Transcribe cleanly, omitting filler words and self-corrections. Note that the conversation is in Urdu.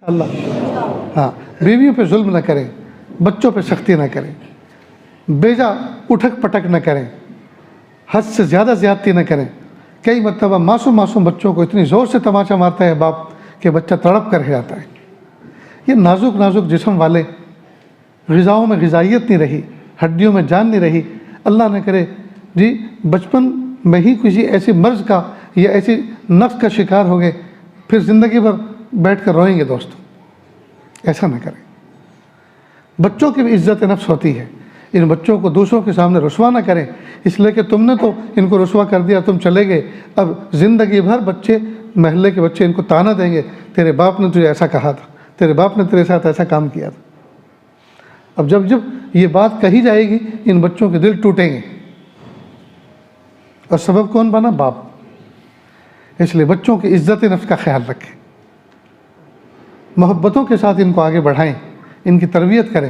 اللہ ہاں، بیویوں پہ ظلم نہ کریں، بچوں پہ سختی نہ کریں، بیجا اٹھک پٹک نہ کریں، حد سے زیادہ زیادتی نہ کریں۔ کئی مرتبہ معصوم بچوں کو اتنی زور سے تماچا مارتا ہے باپ کہ بچہ تڑپ کر جاتا ہے۔ یہ نازک جسم والے، غذاؤں میں غذائیت نہیں رہی، ہڈیوں میں جان نہیں رہی، اللہ نہ کرے جی بچپن میں ہی کسی ایسی مرض کا یا ایسی نفس کا شکار ہو گئے، پھر زندگی بھر بیٹھ کر روئیں گے دوستو۔ ایسا نہ کریں۔ بچوں کی بھی عزت نفس ہوتی ہے، ان بچوں کو دوسروں کے سامنے رسوا نہ کریں، اس لیے کہ تم نے تو ان کو رسوا کر دیا، تم چلے گئے، اب زندگی بھر بچے، محلے کے بچے ان کو تانا دیں گے، تیرے باپ نے تجھے ایسا کہا تھا، تیرے باپ نے تیرے ساتھ ایسا کام کیا تھا۔ اب جب یہ بات کہی جائے گی، ان بچوں کے دل ٹوٹیں گے، اور سبب کون بنا؟ باپ۔ اس لیے بچوں کی عزت نفس کا خیال رکھیں، محبتوں کے ساتھ ان کو آگے بڑھائیں، ان کی تربیت کریں۔